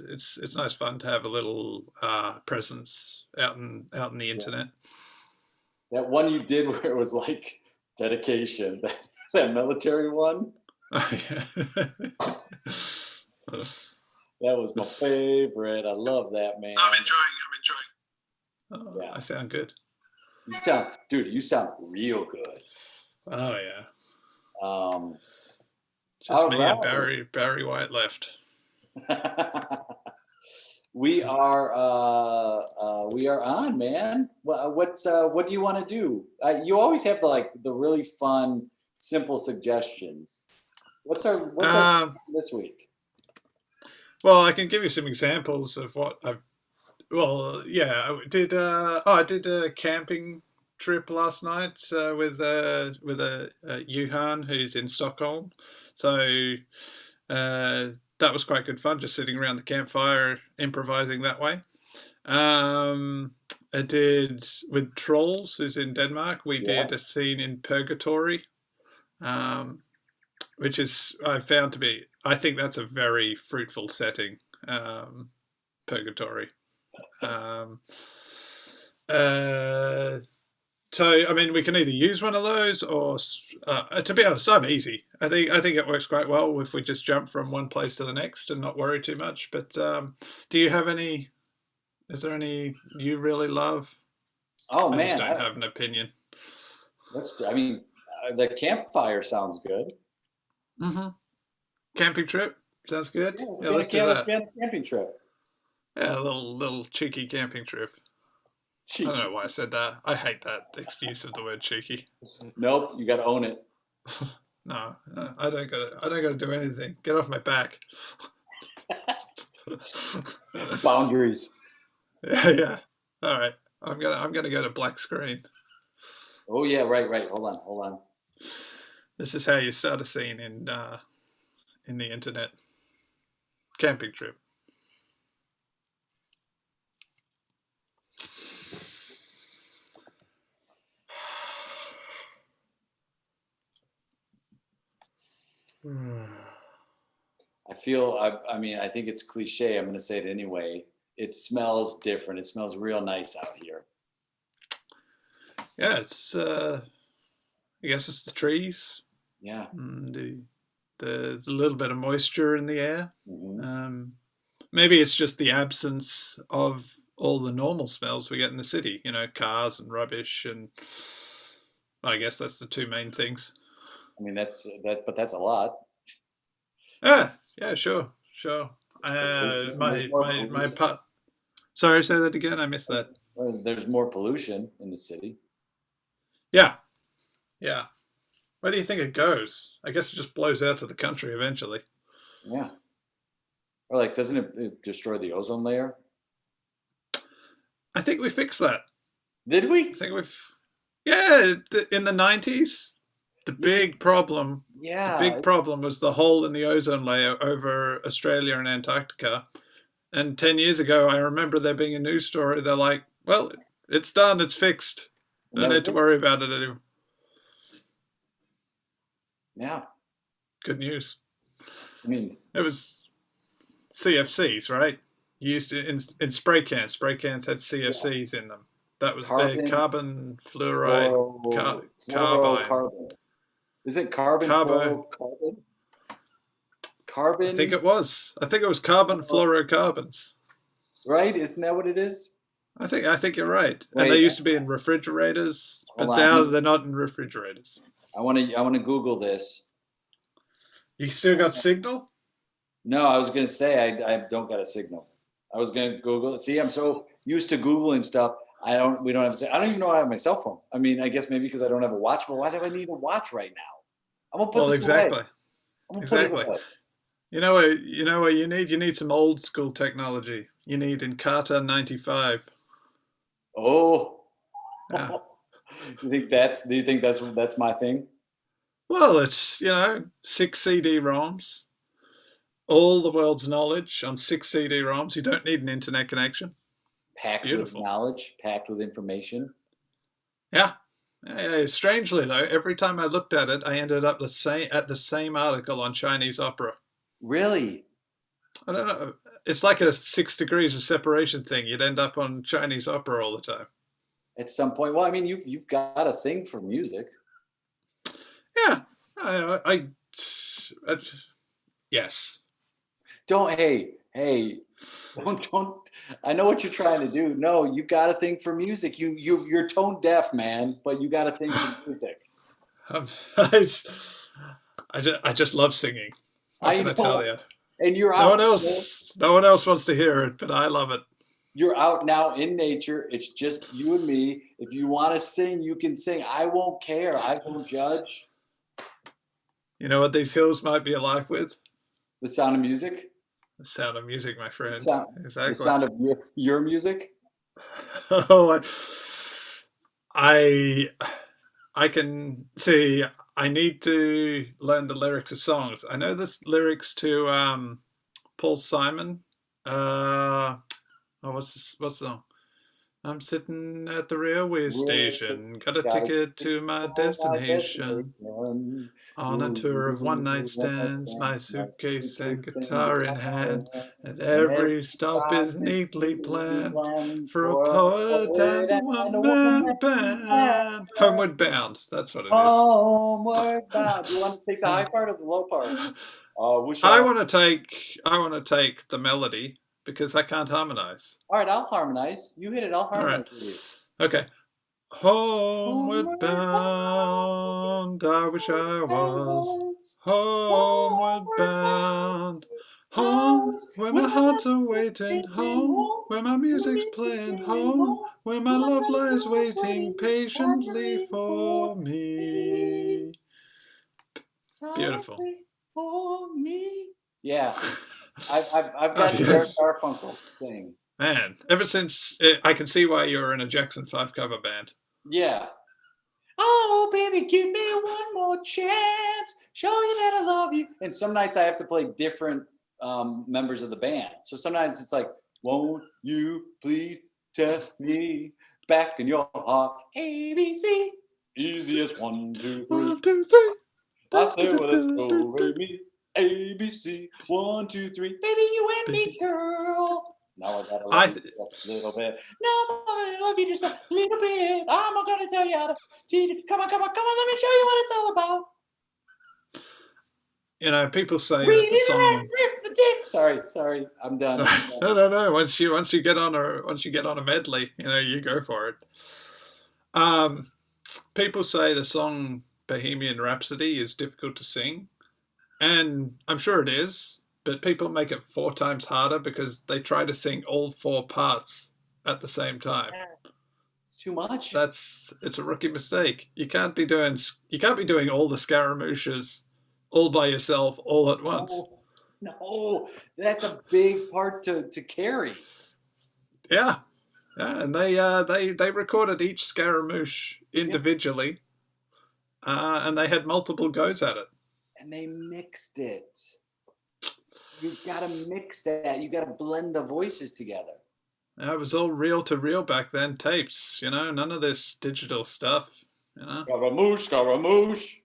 it's nice fun to have a little presence out in the Yeah. internet. That one you did where it was like dedication, that military one, Oh, yeah. that was my favorite. I love that, I'm man. enjoying. I'm enjoying. Oh, Yeah. I sound good. You sound real good. Oh yeah. Um, Just all me and right. Barry White left. We are on, man. What do you want to do? You always have the really fun, simple suggestions. What's our Um, this week? well, I can give you some examples of what I've. Well, yeah, I did. I did a camping trip last night with Yuhan who's in Stockholm. So that was quite good fun, just sitting around the campfire, improvising that way. Um, I did with Trolls, who's in Denmark. We Yeah. did a scene in Purgatory, um, which is I found to be. I think that's a very fruitful setting. Purgatory. Um, uh, so I mean, we can either use one of those, or to be honest, I'm easy. I think it works quite well if we just jump from one place to the next and not worry too much. But do you have any? Is there any you really love? Oh I just man, don't have an opinion. I mean, the campfire sounds good. Mm-hmm. Camping trip sounds good. Yeah, Yeah, let's do let's that. plan a camping trip. Yeah, a little cheeky camping trip. I don't know Cheeky. why I said that. I hate that use of the word cheeky. Nope, you got to own it. No, I don't got. I don't got to do anything. Get off my back. Boundaries. Yeah, yeah. All right. I'm gonna go to black screen. Oh yeah, right. Hold on. This is how you start a scene in the internet camping trip. I mean, I think it's cliche. I'm going to say it anyway. It smells different. It smells real nice out here. Yeah, it's. I guess it's the trees, Yeah. the little bit of moisture in the air. Hmm. Maybe it's just the absence of all the normal smells we get in the city. Cars and rubbish, and I guess that's the two main things. I mean, but that's a lot. Yeah, yeah, sure, sure. There's more My pollution. part. Sorry, say that again. I missed that. There's more pollution in the city. Yeah, yeah. Where do you think it goes? I guess it just blows out to the country eventually. Yeah. Or doesn't it destroy the ozone layer? I think we fixed that. Did I we? think yeah, in the 90s, the big problem, the Yeah. big problem was the hole in the ozone layer over Australia and Antarctica. And 10 years ago, I remember there being a news story. They're like, well, it's done, it's fixed. And No that was need to it. worry about it anymore. Yeah. Good news. I mean, It was CFCs, right? You used to in spray cans. Spray cans had yeah. CFCs in them. That was the Carbon, carbon fluoride, carbine, fluorocarbon. Is it carbon carbo. fluorocarbon? I think Carbon, it was. I think it was carbon fluoro- fluorocarbons. right? Isn't that what it is? I think you're right. And they Wait, used to be in refrigerators, hold but on. now they're not in refrigerators. I want to Google this. You still got signal? No, I was going to say I don't got a signal. I was going to Google it. See, I'm so used to Googling stuff. We don't have, I don't even know I have my cell phone. I mean, I guess maybe because I don't have a watch, but why do I need a watch right now? I'm going to put Well, this away. exactly, I'm going to put it exactly. away. You know what you need some old school technology. You need Encarta 95. Oh, Yeah. do you think that's my thing? Well, it's 6 CD-ROMs, all the world's knowledge on 6 CD-ROMs. You don't need an internet connection. Packed with Beautiful. knowledge, packed with information. Yeah. Yeah, strangely though, every time I looked at it, I ended up at the same article on Chinese opera. Really? I don't know. it's like a 6 degrees of separation thing. You'd end up on Chinese opera all the time. At some point. Well, I mean, you've got a thing for music. Yeah, I yes. Hey, don't. I know what you're trying to do. No, you got a thing for music. You're tone deaf, man, but you got a thing for music. I just love singing. What I can I tell know, you? and you're No out. one else, no one else wants to hear it, but I love it. You're out now in nature. It's just you and me. If you want to sing, you can sing. I won't care. I won't judge. You know what these hills might be alive with? The sound of music. The sound of music, my The friend. sound. The Exactly. sound of your music. Oh, I can see. I need to learn the lyrics of songs. I know the lyrics to Paul Simon. What's the song? I'm sitting at the railway station, got a Got ticket to my destination. On a tour of one night stands, my suitcase and guitar in hand, and every stop is neatly planned for a poet and a one-man band. Homeward Bound, that's what it is. Homeward bound. Do you want to take the high part or the low part? Wish I I. want to take the melody because I can't harmonize. All right, I'll harmonize. You hit it. I'll All harmonize right, with you. okay. Homeward bound, I wish I was. Homeward bound, home where my heart's awaiting. Home where my music's playing. Home where my love lies waiting patiently for me. Beautiful. For me. Yeah, I've got the Yes. Art Garfunkel thing. Man, ever since I can see why you were in a Jackson 5 cover band. Yeah. Oh, baby, give me one more chance. Show you that I love you. And some nights I have to play different members of the band. So sometimes it's like, won't you please test me back in your heart? ABC. Easiest 1, 2, 3. 1, 2, 3. I say, well, let's go, baby. ABC. 1, 2, 3. Baby, you and me, girl. Now I gotta love you just a little bit. No, I love you just a little bit. I'm not gonna tell you how to teach you. Come on, let me show you what it's all about. You know, people say that the song. Sorry, I'm done. No. Once you get on a medley, you know, you go for it. People say the song Bohemian Rhapsody is difficult to sing, and I'm sure it is. But people make it 4 times harder because they try to sing all 4 parts at the same time. It's too much. It's a rookie mistake. You can't be doing all the Scaramouches all by yourself all at once. No, that's a big part to carry. Yeah, and they recorded each Scaramouche individually, and they had multiple goes at it. And they mixed it. You gotta mix that. You gotta blend the voices together. It was all reel to reel back then, tapes. You know, none of this digital stuff. You know, Scaramouche.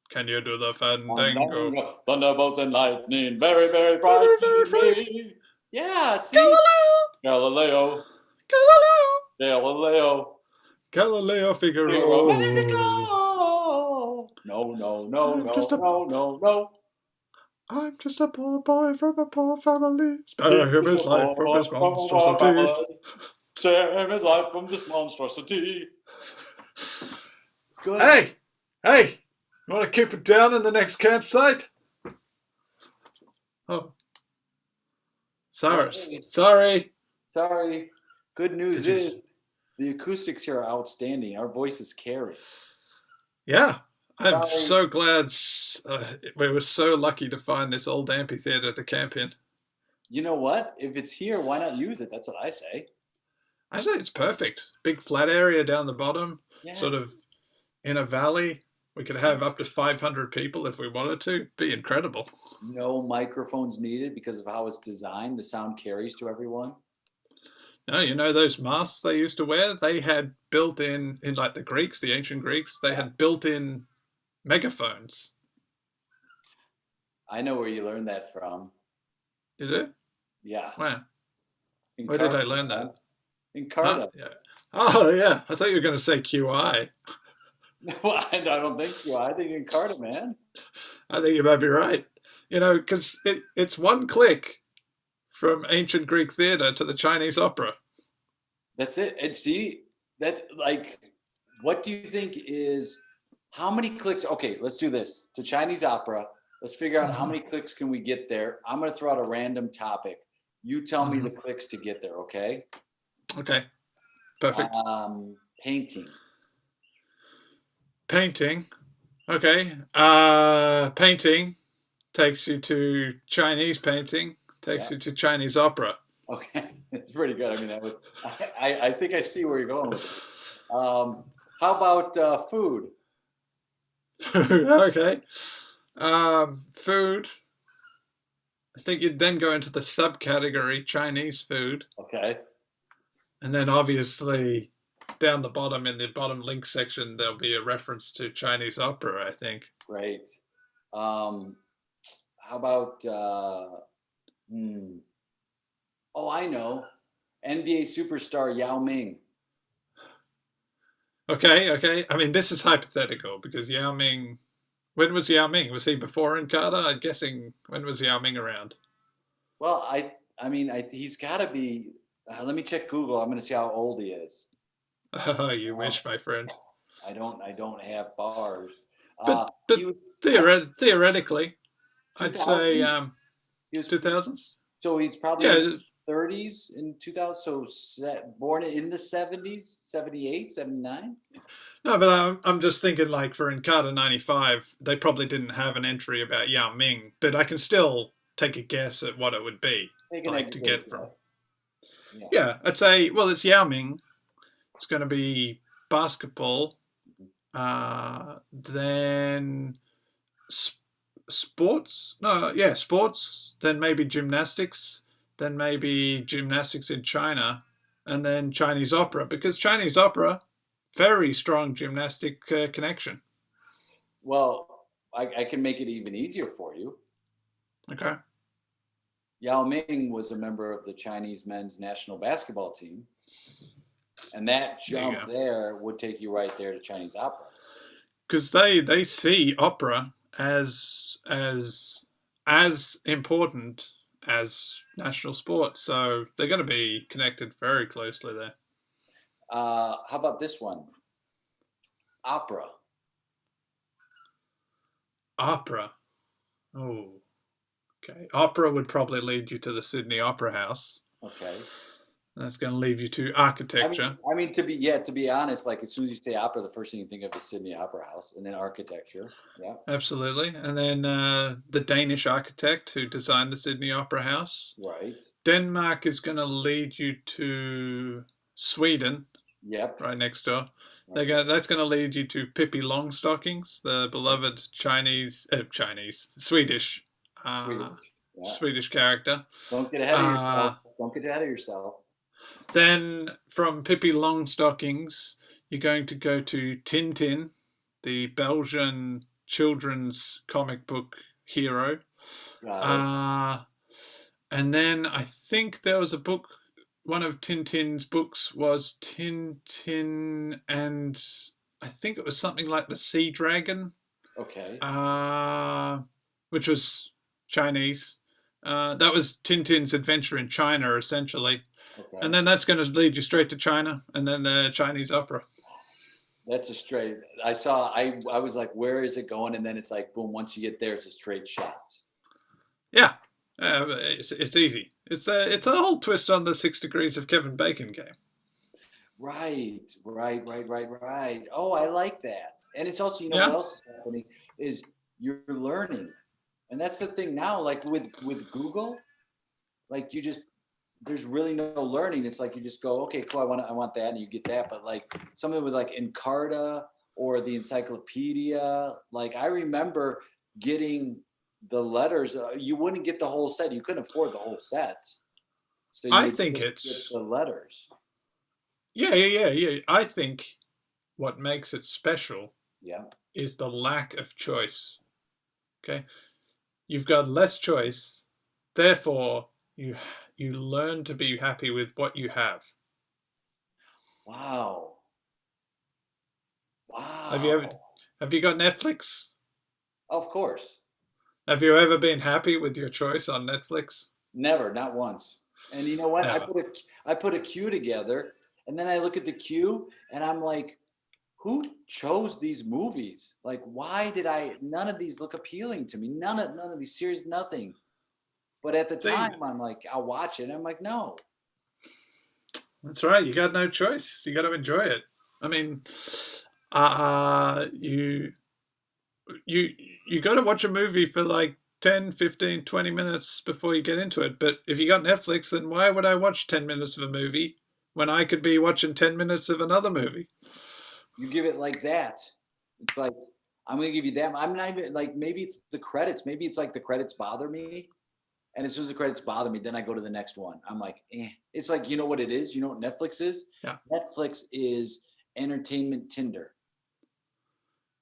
Can you do the fandango? Thunderbolts and lightning, very, very bright. Yeah, see? Galileo. Galileo Figaro. No. I'm just a poor boy from a poor family. Spare him his life from his monstrosity. Spare him his life from this monstrosity. It's good. Hey! You want to keep it down in the next campsite? Oh. Sorry. Good news is the acoustics here are outstanding. Our voices carry. Yeah. I'm so glad we were so lucky to find this old amphitheater to camp in. You know what? If it's here, why not use it? That's what I say. I say it's perfect. Big flat area down the bottom, yes. Sort of in a valley. We could have up to 500 people if we wanted to. Be incredible. No microphones needed because of how it's designed. The sound carries to everyone. No, you know those masks they used to wear? They had built in like the Greeks, the ancient Greeks, they had built in megaphones. I know where you learned that from. Is it? Yeah. Wow. Where did I Encarta, learn that? man. Huh? Encarta. Yeah. Oh, yeah. I thought you were going to say QI. Well, I don't think so. I think Encarta, man. I think you might be right. Because it's one click from ancient Greek theater to the Chinese opera. That's it. And see, that like, what do you think is how many clicks? Okay, let's do this to Chinese opera. Let's figure out how Hmm. many clicks can we get there. I'm going to throw out a random topic. You tell me the Hmm. clicks to get there, okay? Okay, perfect. Painting. Painting. Okay. Painting takes you to Chinese painting, Yeah. takes you to Chinese opera. Okay, it's pretty good. I mean, that was. I think I see where you're going with it. How about food? Food. Okay. Food. I think you'd then go into the subcategory Chinese food, Okay, and then obviously down the bottom in the bottom link section there'll be a reference to Chinese opera. I think. great. Um, how about? Oh, I know. NBA superstar Yao Ming. Okay. Okay. I mean, this is hypothetical because Yao Ming. When was Yao Ming? Was he before Encarta? I'm guessing. When was Yao Ming around? Well, I mean, he's got to be. Let me check Google. I'm going to see how old he is. Oh, you Uh, wish, my friend. I don't have bars. But He but was I don't theoretically, I'd say 2000s. He was 2000s. so he's probably in his Yeah. 30s in 2000. So born in the 70s, 78, 79. No, but I'm just thinking like for Encarta '95, they probably didn't have an entry about Yao Ming, but I can still take a guess at what it would be Take an like to educated get from. guess. Yeah. Yeah, I'd say well, it's Yao Ming. It's going to be basketball, then sports. No, yeah, sports. Then maybe gymnastics. Then maybe gymnastics in China, and then Chinese opera because Chinese opera, very strong gymnastic connection. Well, I can make it even easier for you. Okay. Yao Ming was a member of the Chinese men's national basketball team, and that There you jump go. there would take you right there to Chinese opera. Because they see opera as important as national sport, so they're going to be connected very closely there. How about this one? Opera. Opera. Oh, okay. Opera would probably lead you to the Sydney Opera House. Okay. That's going to lead you to I mean, architecture. to be honest, like as soon as you say opera, the first thing you think of is Sydney Opera House, and then architecture. Yeah. Absolutely. And then the Danish architect who designed the Sydney Opera House. Right. Denmark is going to lead you to Sweden, Yep. right next door. Right. That's going to lead you to Pippi Longstockings, the beloved Swedish, uh, Swedish. Yeah. Swedish character. Don't get ahead of yourself. Don't get ahead of yourself. Then from Pippi Longstockings, you're going to go to Tintin, the Belgian children's comic book hero. And then I think there was a book. One of Tintin's books was Tintin, and I think it was something like the Sea Dragon. Okay. Which was Chinese. That was Tintin's adventure in China, essentially. Okay. And then that's going to lead you straight to China, and then the Chinese opera. That's a straight. I was like, where is it going? And then it's like, boom. Once you get there, it's a straight shot. Yeah, it's easy. It's a whole twist on the 6 Degrees of Kevin Bacon game. Right. Oh, I like that. And it's also, what else is happening is you're learning, and that's the thing now. Like with Google, like there's really no learning. It's like you just go, okay, cool. I want that, and you get that. But like something with like Encarta or the encyclopedia, like I remember getting the letters. You wouldn't get the whole set. You couldn't afford the whole set. So I think it's the letters. Yeah. I think what makes it special is the lack of choice. Okay. You've got less choice, therefore you learn to be happy with what you have. Wow. Have you ever Wow. have you got Netflix? Of course. Have you ever been happy with your choice on Netflix? Never, not once. And you know what? Never. I put a queue together, and then I look at the queue, and I'm like, who chose these movies? Like, why did I? None of these look appealing to me. None of these series, nothing. But at the See, time, I'm like, I'll watch it. And I'm like, no. that's right. You got no choice. You got to enjoy it. I mean, you you you got to watch a movie for like 10, 15, 20 minutes before you get into it. But if you got Netflix, then why would I watch 10 minutes of a movie when I could be watching 10 minutes of another movie? You give it like that. It's like, I'm going to give you that. I'm not even like, maybe it's the credits. Maybe it's like the credits bother me. And as soon as the credits bother me, then I go to the next one. I'm like, eh. It's like, you know what it is? You know what Netflix is? Yeah. Netflix is entertainment Tinder.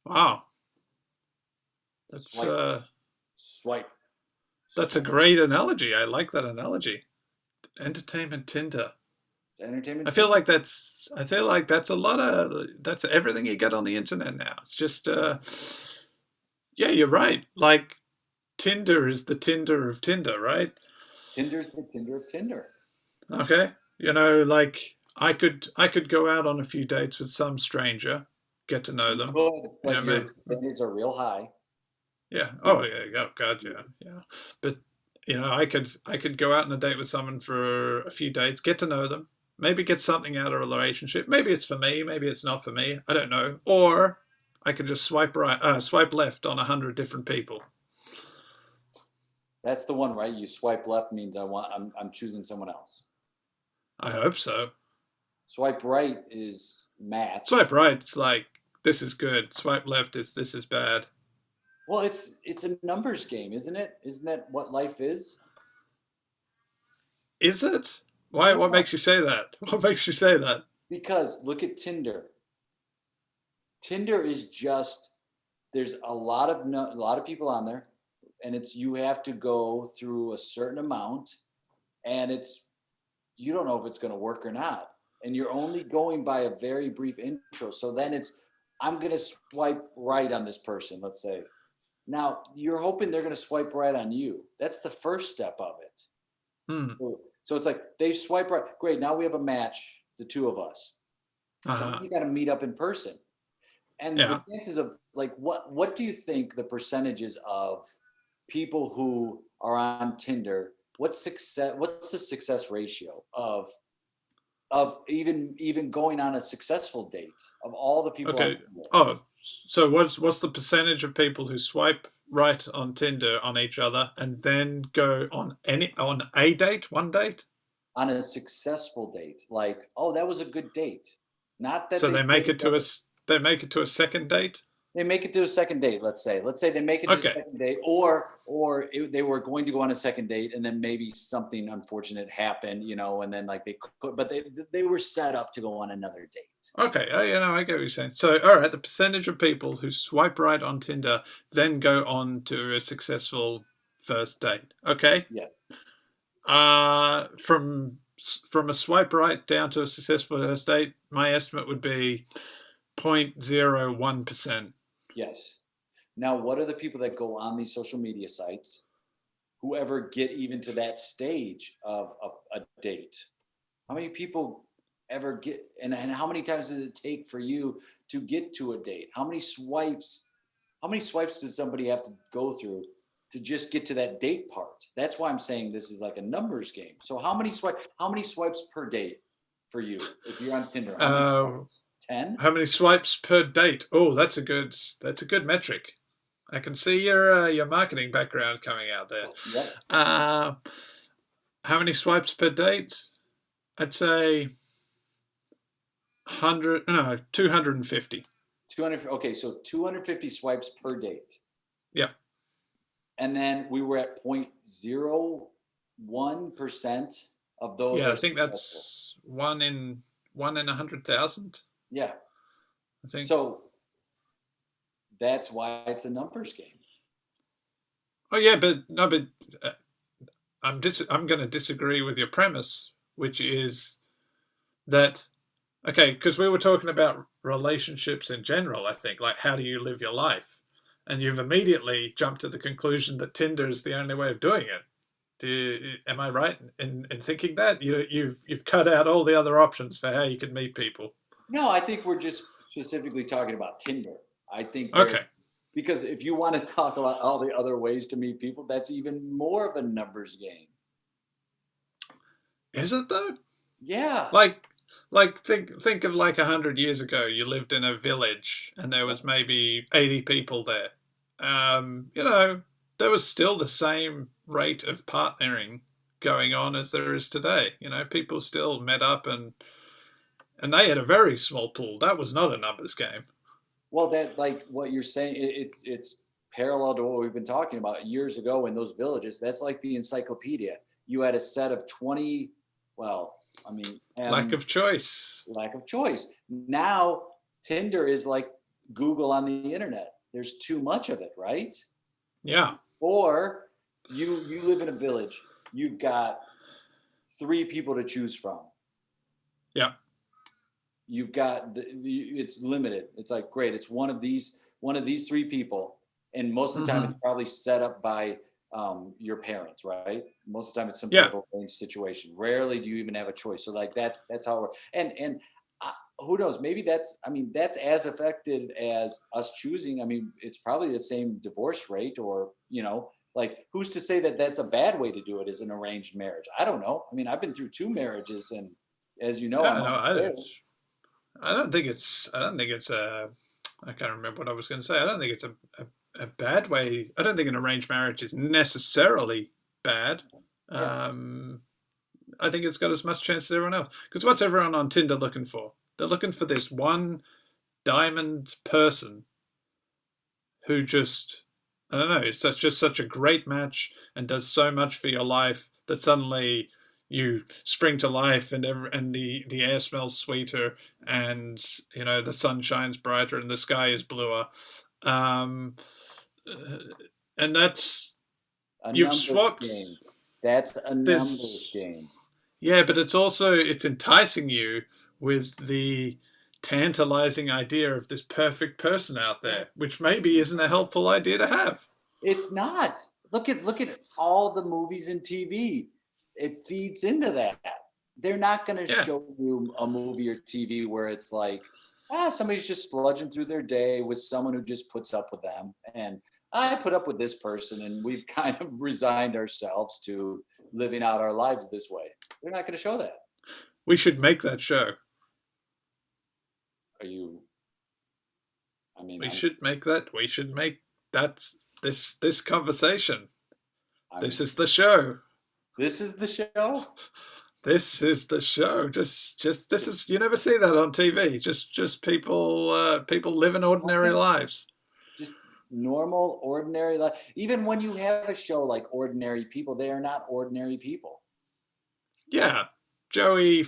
Wow. That's Swipe, swipe. that's a great analogy. I like that analogy. Entertainment Tinder. Entertainment I feel Tinder. like that's a lot of that's everything you get on the internet now. It's just yeah, you're right. Like Tinder is the Tinder of Tinder, right? Tinder's the Tinder of Tinder. Okay. Like I could go out on a few dates with some stranger, get to know You them. could, You but know, your standards are real high. yeah. Oh yeah, oh God, yeah, yeah. But I could go out on a date with someone for a few dates, get to know them, maybe get something out of a relationship. Maybe it's for me, maybe it's not for me. I don't know. Or I could just swipe left on 100 different people. That's the one, right? You swipe left means I'm choosing someone else. I hope so. Swipe right is match. Swipe right, it's like this is good. Swipe left is this is bad. Well, it's a numbers game, isn't it? Isn't that what life is? Is it? Why? Yeah, What makes you say that? What makes you say that? because look at Tinder. Tinder is just there's a lot of people on there, and it's you have to go through a certain amount, and it's you don't know if it's going to work or not, and you're only going by a very brief intro. So then it's I'm going to swipe right on this person, let's say. Now you're hoping they're going to swipe right on you. That's the first step of it. Hmm. So it's like they swipe right. Great. Now we have a match, the two of us. But then Uh-huh. you got to meet up in person. And the Yeah. chances of like what do you think the percentages of people who are on Tinder? What's the success ratio of even going on a successful date of all the people on Okay. Tinder? Oh, so what's the percentage of people who swipe right on Tinder on each other and then go on a date, one date? On a successful date, like, oh, that was a good date. Not that So they really they make it to a second date. they make it to a second date. Let's say they make it to a Okay. second date, they were going to go on a second date, and then maybe something unfortunate happened, and then like they could, but they were set up to go on another date. Okay. I get what you're saying. So, all right, the percentage of people who swipe right on Tinder then go on to a successful first date. Okay. Yeah. From a swipe right down to a successful first date, my estimate would be 0.01%. Yes. Now, what are the people that go on these social media sites who ever get even to that stage of a date? How many people ever get, and how many times does it take for you to get to a date? How many swipes does somebody have to go through to just get to that date part? That's why I'm saying this is like a numbers game. So how many swipes per date for you if you're on Tinder? How many Uh, swipes? 10? how many swipes per date? Oh, that's a good metric. I can see your marketing background coming out there. Yep. Uh, how many swipes per date? I'd say 250. 200. Okay, so 250 swipes per date. Yeah. And then we were at 0.01% of those Yeah, are I think successful. that's one in 100,000. Yeah. I think. So that's why it's a numbers game. Oh yeah, but no, but I'm going to disagree with your premise, which is that okay, because we were talking about relationships in general. I think like how do you live your life, and you've immediately jumped to the conclusion that Tinder is the only way of doing it. Am I right in thinking that you've cut out all the other options for how you can meet people? No, I think we're just specifically talking about Tinder. I think there, Okay, because if you want to talk about all the other ways to meet people, that's even more of a numbers game. is it though? Yeah. Like think of like 100 years ago. You lived in a village and there was maybe 80 people there. You know, there was still the same rate of partnering going on as there is today. You know, people still met up and they had a very small pool. That was not a numbers game. Well, that like what you're saying, it's parallel to what we've been talking about years ago in those villages. That's like the encyclopedia. You had a set of 20, well, I mean, Lack of choice. lack of choice. Now Tinder is like Google on the internet. There's too much of it, right? Yeah, Or you live in a village. You've got three people to choose from. yeah. You've got it's limited. It's like great. It's one of these three people, and most of the time Hmm. it's probably set up by your parents, right? Most of the time it's some Yeah. type of arranged situation. Rarely do you even have a choice. So like that's how it works. And who knows? Maybe that's I mean that's as effective as us choosing. I mean it's probably the same divorce rate, or like who's to say that that's a bad way to do it as an arranged marriage? I don't know. I mean I've been through two marriages, and as you know, I'm Yeah, no, on the third. I don't think it's. I don't think it's a. I can't remember what I was going to say. I don't think it's a bad way. I don't think an arranged marriage is necessarily bad. Yeah. Um, I think it's got as much chance as everyone else. Because what's everyone on Tinder looking for? They're looking for this one diamond person who just, I don't know, is just such a great match and does so much for your life that suddenly you spring to life and the air smells sweeter and the sun shines brighter and the sky is bluer. Um, uh, and that's A you've numbers swapped game. That's a numbers this. game. Yeah, but it's enticing you with the tantalizing idea of this perfect person out there, which maybe isn't a helpful idea to have. It's not. Look at all the movies and TV. It feeds into that. They're not going to Yeah. show you a movie or TV where it's like, somebody's just sludging through their day with someone who just puts up with them. And I put up with this person, and we've kind of resigned ourselves to living out our lives this way. They're not going to show that. We should make that show. Are you? I mean, We should make that. We should make that this conversation. I'm. This is the show. This is the show. This is the show. Just this is you never see that on TV. Just people living ordinary lives. Just normal, ordinary life. Even when you have a show like Ordinary People, they are not ordinary people. Yeah, Joey,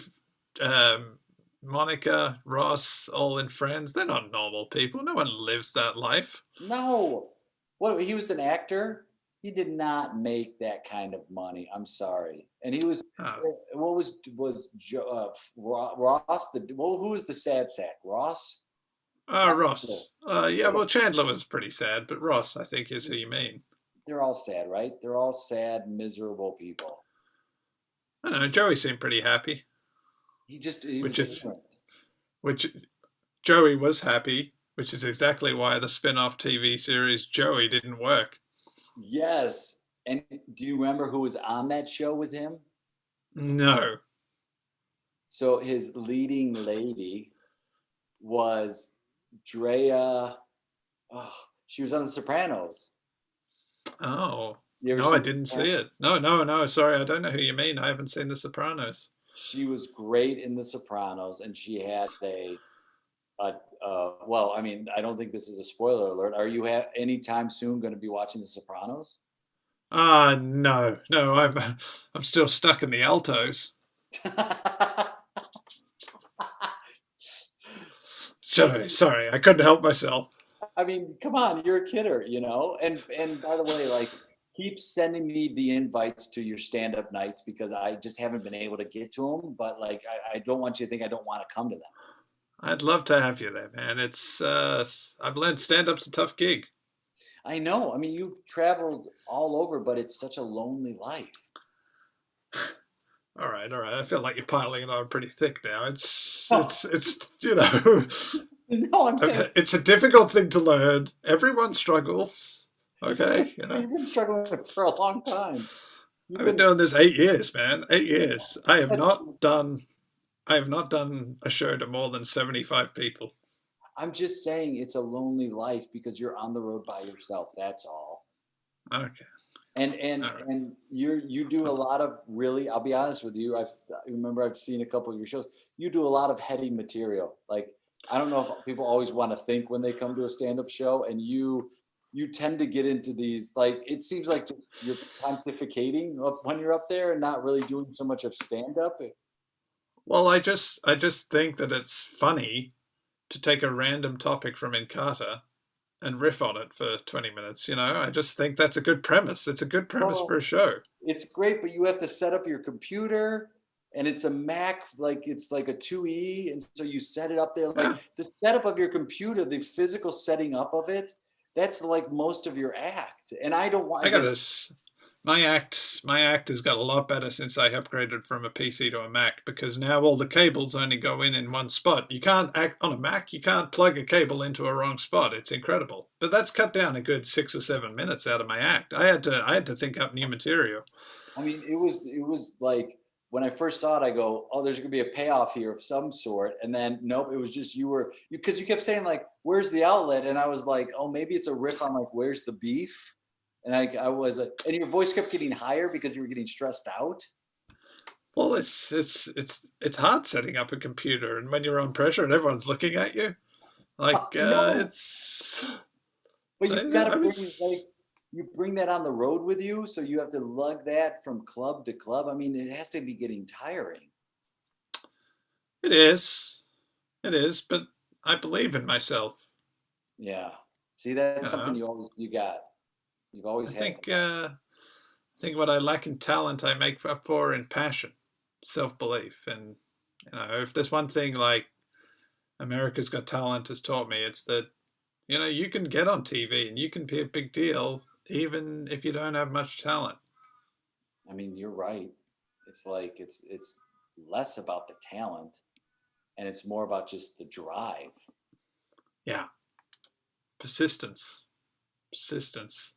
um, Monica, Ross, all in Friends. They're not normal people. No one lives that life. No. What, he was an actor? He did not make that kind of money. I'm sorry. And he was Oh. what Ross who was the sad sack? Ross? Ross. Yeah, well, Chandler was pretty sad, but Ross, I think, is who you mean. They're all sad, right? They're all sad, miserable people. I don't know. Joey seemed pretty happy, He was which is ignorant. which Joey was happy, which is exactly why the spin-off TV series Joey didn't work. Yes. And do you remember who was on that show with him? No. So his leading lady was Drea. Oh, she was on The Sopranos. Oh. You ever No, I seen didn't The see Sopranos? it. No. Sorry, I don't know who you mean. I haven't seen The Sopranos. She was great in The Sopranos, and she had well, I mean, I don't think this is a spoiler alert. Are you anytime soon going to be watching The Sopranos? No. I'm still stuck in the altos. Sorry, I couldn't help myself. I mean, come on, you're a kidder, you know. And by the way, like keep sending me the invites to your stand-up nights because I just haven't been able to get to them. But like, I don't want you to think I don't want to come to them. I'd love to have you there, man. I've learned stand-up's a tough gig. I know. I mean, you've traveled all over, but it's such a lonely life. All right, all right. I feel like you're piling it on pretty thick now. No, It's you know, no, I'm saying it's a difficult thing to learn. Everyone struggles. Okay, you know. you've been struggling for a long time. You've I've been been. doing this 8 years, man. 8 years. That's true. I have not done a show to more than 75 people. I'm just saying it's a lonely life because you're on the road by yourself. That's all. Okay. And and All right. and you do a lot of really. I'll be honest with you. I remember I've seen a couple of your shows. You do a lot of heady material. Like I don't know if people always want to think when they come to a stand-up show, and you tend to get into these like it seems like you're pontificating when you're up there and not really doing so much of stand-up. Well, I just think that it's funny to take a random topic from Encarta and riff on it for 20 minutes. You know, I just think that's a good premise. It's a good premise for Well, a show. it's great, but you have to set up your computer and it's a Mac, like it's like a 2E. And so you set it up there. Like Yeah. the setup of your computer, the physical setting up of it, that's like most of your act. And I don't want I got again, this. My act has got a lot better since I upgraded from a PC to a Mac because now all the cables only go in one spot. You can't act on a Mac. You can't plug a cable into a wrong spot. It's incredible. But that's cut down a good 6 or 7 minutes out of my act. I had to think up new material. I mean, it was like when I first saw it, I go, oh, there's gonna be a payoff here of some sort. And then nope, it was just because you kept saying like, where's the outlet? And I was like, oh, maybe it's a riff on like, where's the beef? And I was like, and your voice kept getting higher because you were getting stressed out. Well, it's hard setting up a computer, and when you're on pressure and everyone's looking at you, like No, it's. but you I gotta bring was. like you bring that on the road with you, so you have to lug that from club to club. I mean, it has to be getting tiring. It is. It is, but I believe in myself. Yeah. See, that's something Uh, you've always I had. think what I lack in talent, I make up for in passion, self belief, and if there's one thing like America's Got Talent has taught me, it's that you can get on TV and you can be a big deal even if you don't have much talent. I mean, you're right. It's like it's less about the talent and it's more about just the drive. Yeah, persistence, persistence.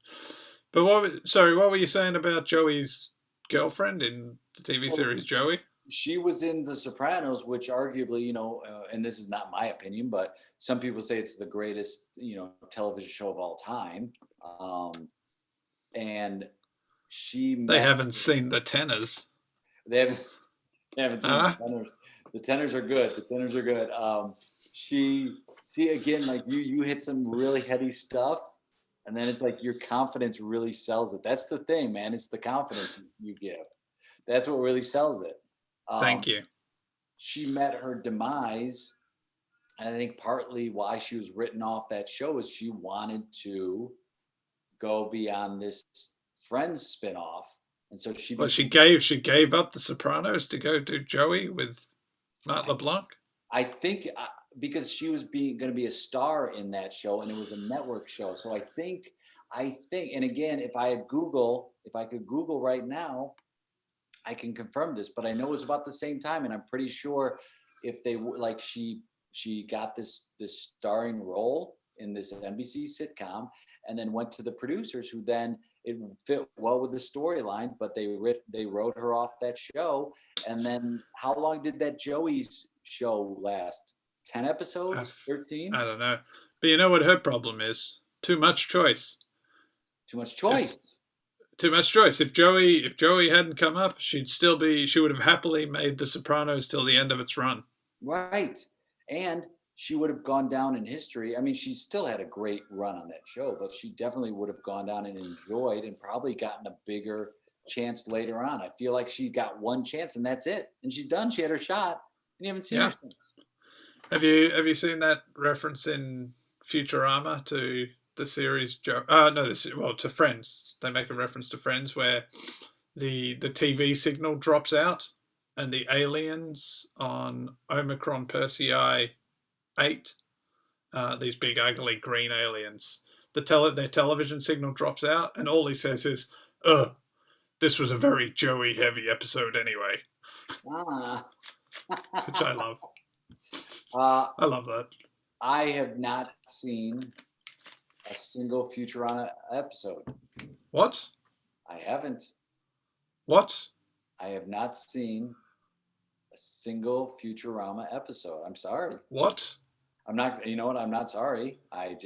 But what were you saying about Joey's girlfriend in the TV So series Joey? she was in The Sopranos, which arguably, and this is not my opinion, but some people say it's the greatest, television show of all time. Um, and she They met. haven't seen the tenors. They haven't, they haven't seen Huh? the tenors. The tenors are good. The tenors are good. She see again, like you hit some really heady stuff, and then it's like your confidence really sells it. That's the thing, man. It's the confidence you give. That's what really sells it. Um, Thank you. she met her demise, and I think partly why she was written off that show is she wanted to go be on this Friends spinoff, and so she Well, became. she gave up the Sopranos to go do Joey with Matt I, LeBlanc. I think because she was being going to be a star in that show, and it was a network show. So I think, and again, if I could Google right now, I can confirm this, but I know it was about the same time, and I'm pretty sure if they like she got this starring role in this NBC sitcom, and then went to the producers, who then it fit well with the storyline, but they wrote her off that show, and then how long did that Joey's show last? 10 episodes? I've, 13? I don't know, but you know what her problem is? Too much choice. Too much If choice. Too much choice. If Joey hadn't come up, she would have happily made The Sopranos till the end of its run. Right. And she would have gone down in history. I mean, she still had a great run on that show, but she definitely would have gone down and enjoyed and probably gotten a bigger chance later on. I feel like she got one chance and that's it. And she's done. She had her shot and you haven't seen her Yeah. since. Have you seen that reference in Futurama to the series no, to Friends. They make a reference to Friends where the TV signal drops out, and the aliens on Omicron Persei 8, these big ugly green aliens, their television signal drops out, and all he says is, "Ugh, this was a very Joey heavy episode anyway," Ah. which I love. Uh, I love that. I have not seen a single Futurama episode. What? I haven't. What? I have not seen a single Futurama episode. I'm sorry. What? I'm not. You know what? I'm not sorry. I'm.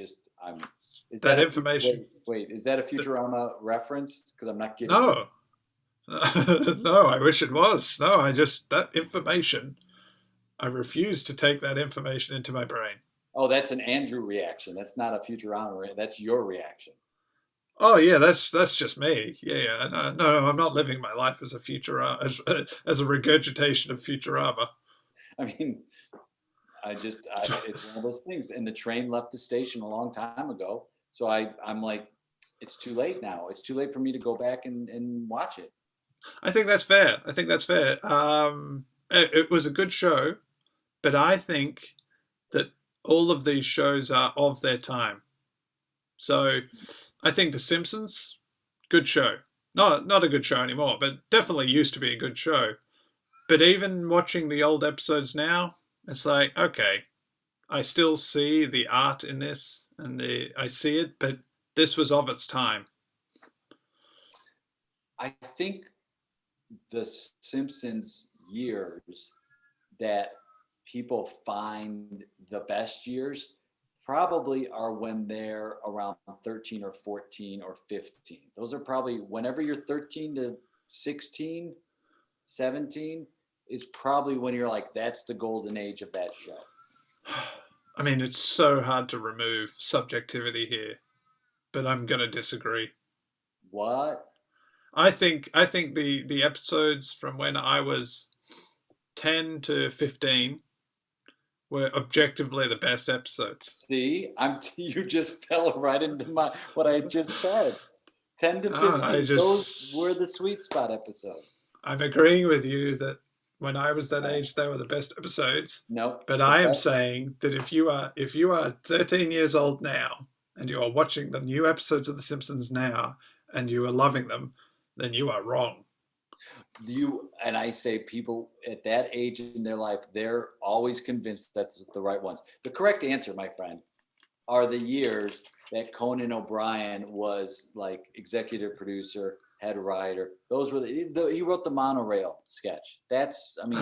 Is That information. Wait. Is that a Futurama reference? Because I'm not getting. No. No, I wish it was. No, that information, I refuse to take that information into my brain. Oh, that's an Andrew reaction. That's not a Futurama. That's your reaction. Oh yeah, that's just me. Yeah. No, I'm not living my life as a Futurama, as a regurgitation of Futurama. I mean, it's one of those things. And the train left the station a long time ago. So I'm like, it's too late now. It's too late for me to go back and watch it. I think that's fair. It was a good show, but I think that all of these shows are of their time. So I think The Simpsons, good show. Not a good show anymore, but definitely used to be a good show. But even watching the old episodes now, it's like, okay, I still see the art in this, and I see it, but this was of its time. I think the Simpsons years that people find the best years probably are when they're around 13 or 14 or 15. Those are probably whenever you're 13 to 16, 17 is probably when you're like, that's the golden age of that show. I mean, it's so hard to remove subjectivity here, but I'm going to disagree. What? I think the episodes from when I was 10 to 15 were objectively the best episodes. See, you just fell right into what I just said. 10 to 15, those were the sweet spot episodes. I'm agreeing with you that when I was that age, they were the best episodes. No, but I am saying that if you are 13 years old now and you are watching the new episodes of The Simpsons now and you are loving them, then you are wrong. And I say people at that age in their life, they're always convinced that's the right ones. The correct answer, my friend, are the years that Conan O'Brien was like executive producer, head writer. Those were he wrote the monorail sketch. I'm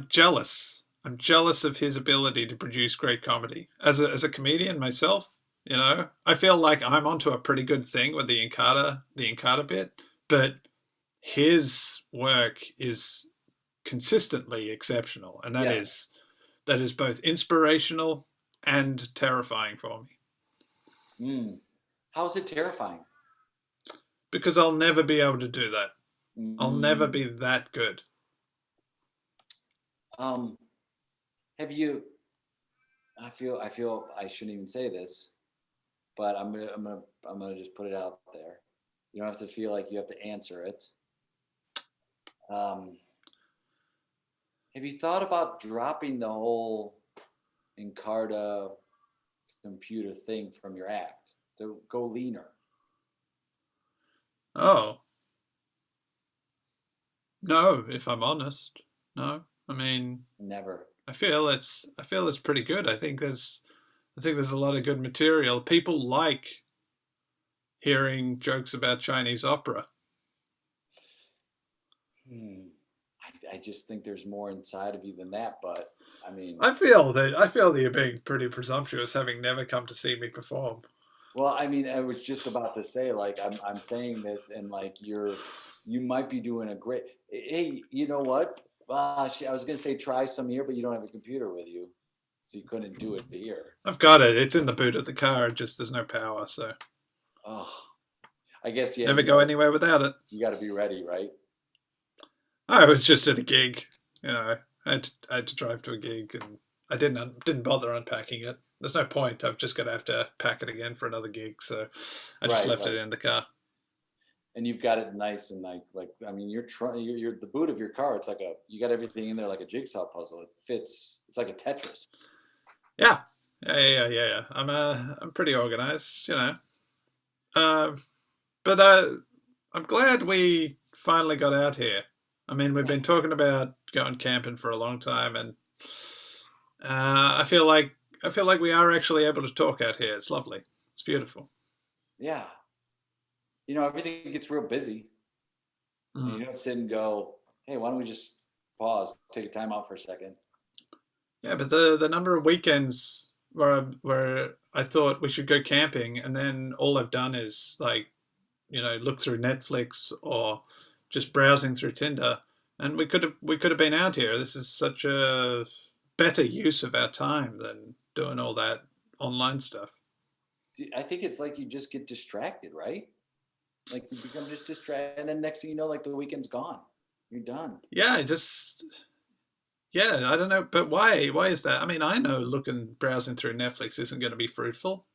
jealous. I'm jealous of his ability to produce great comedy. As a comedian myself, I feel like I'm onto a pretty good thing with the Encarta bit, but his work is consistently exceptional, and that is both inspirational and terrifying for me. How is it terrifying? Because I'll never be able to do that. I'll never be that good. Have you? I feel I shouldn't even say this, but I'm gonna just put it out there. You don't have to feel like you have to answer it. Have you thought about dropping the whole Encarta computer thing from your act to go leaner? Oh. No, if I'm honest. No. I mean, never. I feel it's pretty good. I think there's a lot of good material. People like hearing jokes about Chinese opera. I just think there's more inside of you than that, but I mean, I feel that you're being pretty presumptuous, having never come to see me perform. Well, I mean, I was just about to say, like, I'm saying this, and like you might be doing a great. Hey, you know what? I was gonna say try some here, but you don't have a computer with you, so you couldn't do it here. I've got it. It's in the boot of the car. Just there's no power, so. Oh, I guess never go anywhere without it. You got to be ready, right? I was just at a gig. I had to drive to a gig, and I didn't bother unpacking it. There's no point. I've just got to have to pack it again for another gig, so I just Right, left it right. in the car. And you've got it nice and like I mean, you're the boot of your car. It's like you got everything in there like a jigsaw puzzle. It fits. It's like a Tetris. Yeah, yeah. I'm pretty organized, you know. Um, but I'm glad we finally got out here. I mean, we've been talking about going camping for a long time, and I feel like we are actually able to talk out here. It's lovely. It's beautiful. Yeah. Everything gets real busy, and Mm. you don't sit and go, "Hey, why don't we just pause, take a time out for a second?" Yeah, but the number of weekends where I thought we should go camping, and then all I've done is like, look through Netflix or just browsing through Tinder, and we could have been out here. This is such a better use of our time than doing all that online stuff. I think it's like you just get distracted, right? Like you become just distracted, and then next thing you know, like the weekend's gone. You're done. Yeah, yeah, I don't know, but why? Why is that? I mean, I know looking browsing through Netflix isn't going to be fruitful.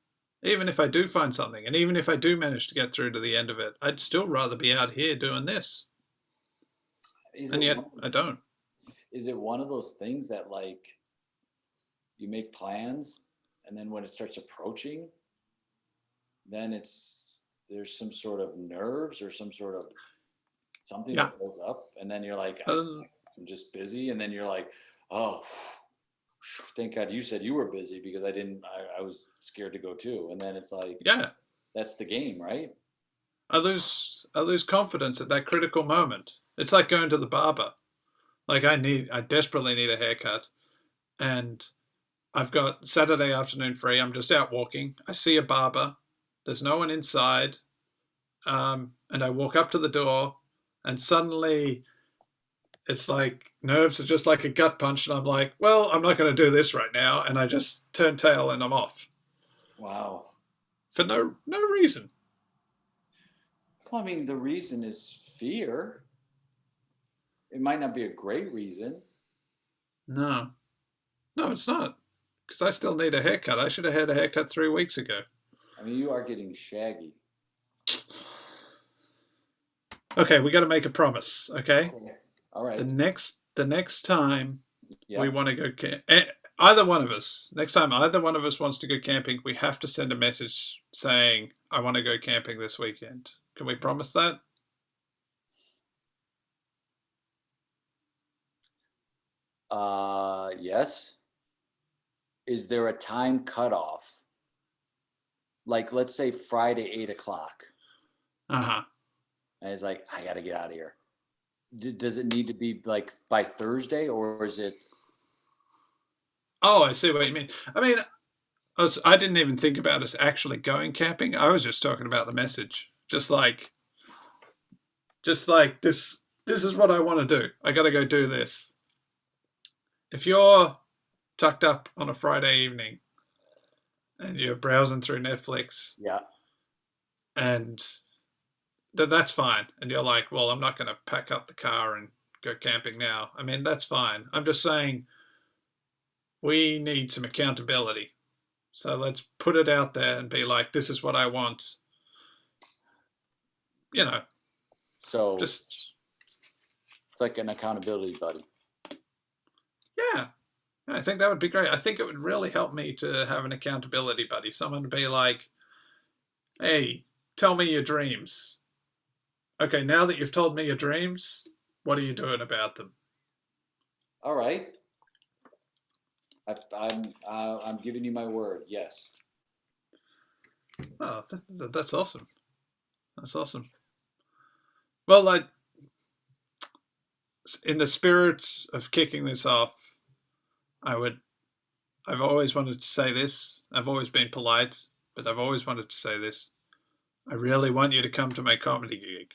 Even if I do find something, and even if I do manage to get through to the end of it, I'd still rather be out here doing this. Is And it yet one? I don't. Is it one of those things that like you make plans, and then when it starts approaching, then there's some sort of nerves or some sort of something Yeah. that builds up, and then you're like, Um, I'm just busy, and then you're like, oh, thank God you said you were busy because I didn't. I was scared to go too, and then it's like yeah. that's the game, right? I lose confidence at that critical moment. It's like going to the barber. Like I desperately need a haircut, and I've got Saturday afternoon free. I'm just out walking. I see a barber. There's no one inside. And I walk up to the door, and suddenly it's like nerves are just like a gut punch, and I'm like, well, I'm not going to do this right now, and I just turn tail and I'm off Wow. for no reason. Well, I mean, the reason is fear. It might not be a great reason. No, no, it's not, because I still need a haircut. I should have had a haircut 3 weeks ago. I mean, you are getting shaggy. Okay, we got to make a promise. Okay, Okay. All the right. next time we Yeah. want to go either one of us, next time either one of us wants to go camping, we have to send a message saying, I want to go camping this weekend. Can we promise that? Yes. Is there a time cutoff? Like, let's say Friday, 8 o'clock. Uh-huh. And it's like, I got to get out of here. Does it need to be like by Thursday, or is it? Oh, I see what you mean. I mean, I didn't even think about us actually going camping. I was just talking about the message. Just like this is what I want to do. I got to go do this. If you're tucked up on a Friday evening and you're browsing through Netflix, Yeah. and that's fine, and you're like, well, I'm not going to pack up the car and go camping now. I mean, that's fine. I'm just saying we need some accountability. So let's put it out there and be like, this is what I want. You know, So just, it's like an accountability buddy. yeah. I think that would be great. I think it would really help me to have an accountability buddy. Someone to be like, hey, tell me your dreams. Okay, now that you've told me your dreams, what are you doing about them? All right. I'm giving you my word. Yes. Oh, that's awesome. That's awesome. Well, in the spirit of kicking this off, I would. I've always wanted to say this. I've always been polite, but I've always wanted to say this. I really want you to come to my comedy gig.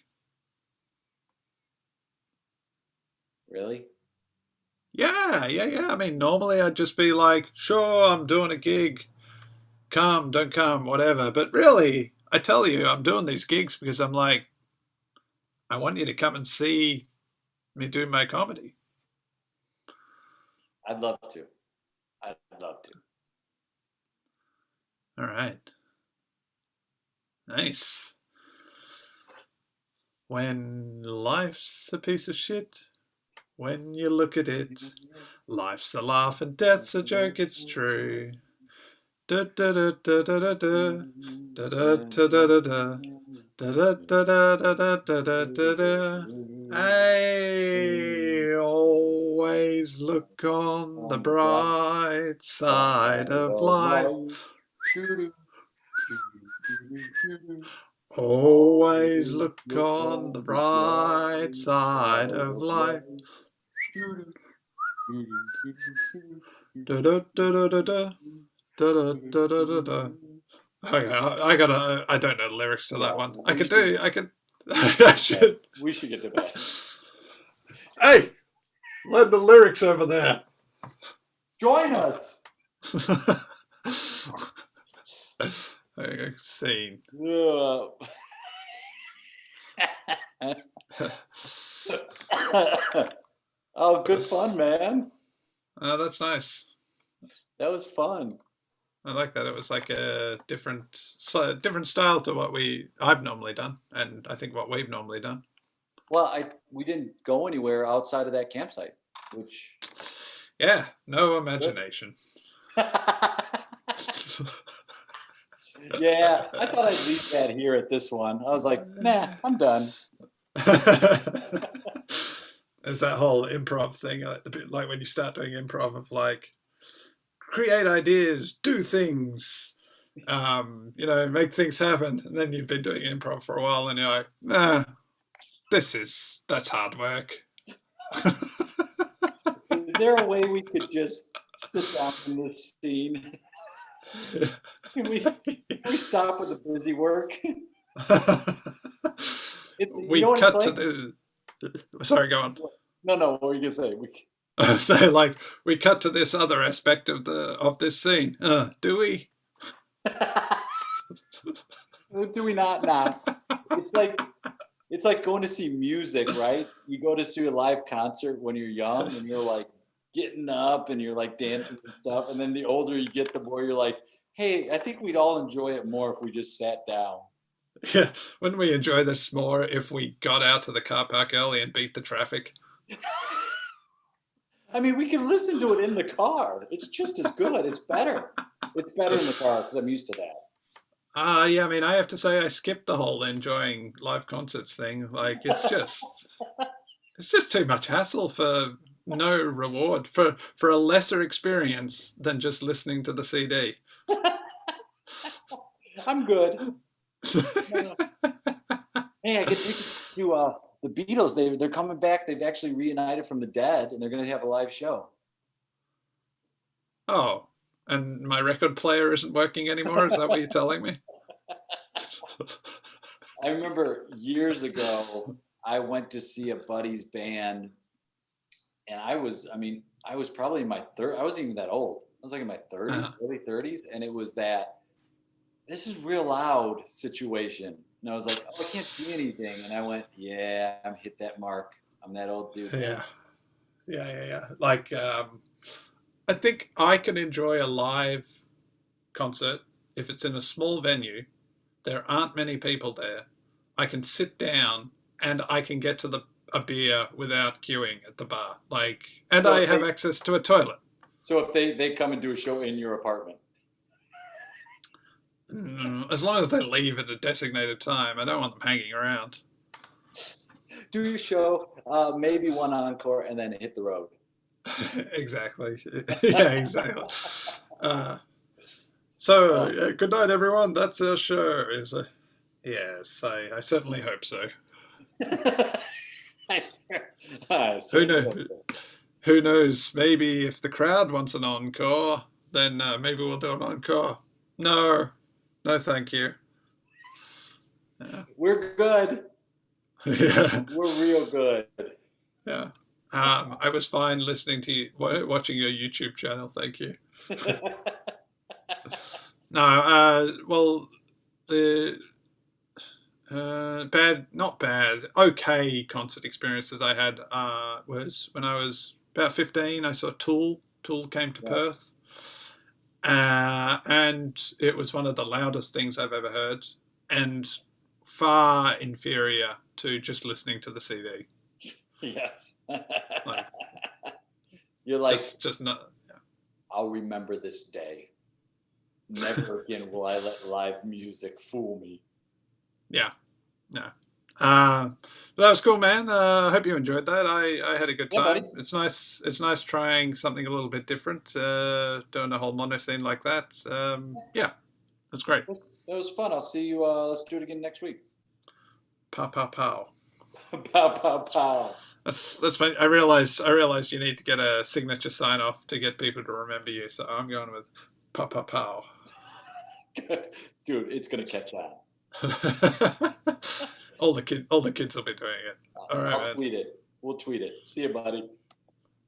Really? Yeah. I mean, normally I'd just be like, sure, I'm doing a gig. Come, don't come, whatever. But really, I tell you, I'm doing these gigs because I'm like, I want you to come and see me do my comedy. I'd love to. I'd love to. All right. Nice. When life's a piece of shit, when you look at it, life's a laugh and death's a joke, it's true. Da da da da da da da da da da da da. Da da da da da da da da da. I always look on the bright side of life. Always look on the bright side of life. Da da da da da da da da da da da. I don't know the lyrics to that one. I should. We should get to bed. Hey, learn the lyrics over there. Join us. Scene. Oh, good fun, man. That's nice. That was fun. I like that. It was like a different style to what I've normally done, and I think what we've normally done. Well, we didn't go anywhere outside of that campsite, which. Yeah, no imagination. Yeah, I thought I'd leave that here at this one. I was like, nah, I'm done. There's that whole improv thing, like when you start doing improv of like, create ideas, do things, make things happen. And then you've been doing improv for a while and you're like, nah, that's hard work. Is there a way we could just sit down in this scene? Can we stop with the busy work? We cut to the. Sorry, go on. No, what were you gonna say? So, like, we cut to this other aspect of this scene. Do we? Do we not? Nah. It's like going to see music, right? You go to see a live concert when you're young and you're like getting up and you're like dancing and stuff. And then the older you get, the more you're like, hey, I think we'd all enjoy it more if we just sat down. Yeah, wouldn't we enjoy this more if we got out to the car park early and beat the traffic? I mean, we can listen to it in the car. It's just as good. It's better. It's better in the car because I'm used to that. Yeah, I mean, I have to say I skipped the whole enjoying live concerts thing. Like, it's just too much hassle for no reward, for a lesser experience than just listening to the CD. I'm good. Hey, I guess we could do the Beatles. They're coming back. They've actually reunited from the dead, and they're going to have a live show. Oh, and my record player isn't working anymore? Is that what you're telling me? I remember years ago, I went to see a buddy's band, and I was probably in my I wasn't even that old. I was like in my 30s, early 30s, and it was that this is real loud situation. And I was like, oh, I can't see anything. And I went, yeah, I'm hit that mark. I'm that old dude. Yeah. Like, I think I can enjoy a live concert if it's in a small venue. There aren't many people there. I can sit down and I can get to a beer without queuing at the bar. Like, and I have access to a toilet. So if they come and do a show in your apartment? As long as they leave at a designated time, I don't want them hanging around. Do your show, maybe one encore, and then hit the road. Exactly. Yeah, exactly. Good night, everyone. That's our show. Yes, I certainly hope so. Who knows? Maybe if the crowd wants an encore, then maybe we'll do an encore. No, thank you. Yeah. We're good. Yeah. We're real good. Yeah. I was fine listening to you, watching your YouTube channel. Thank you. No, the okay concert experiences I had was when I was about 15. I saw Tool Tool came to Yeah. Perth, and it was one of the loudest things I've ever heard, and far inferior to just listening to the CD. Yes. Like, You're like, just not. I'll remember this day. Never again will I let live music fool me. Yeah. That was cool, man. I hope you enjoyed that. I had a good Yeah, time. buddy. It's nice. It's nice trying something a little bit different. Doing a whole mono scene like that. Yeah, that's great. That was fun. I'll see you. Let's do it again next week. Pow pow pow. Pow, pow, pow. That's fine. I realized you need to get a signature sign off to get people to remember you. So I'm going with pow pow pow. Dude, it's gonna catch on. all the kids will be doing it. All right, I'll man. tweet it. We'll tweet it. See you, buddy.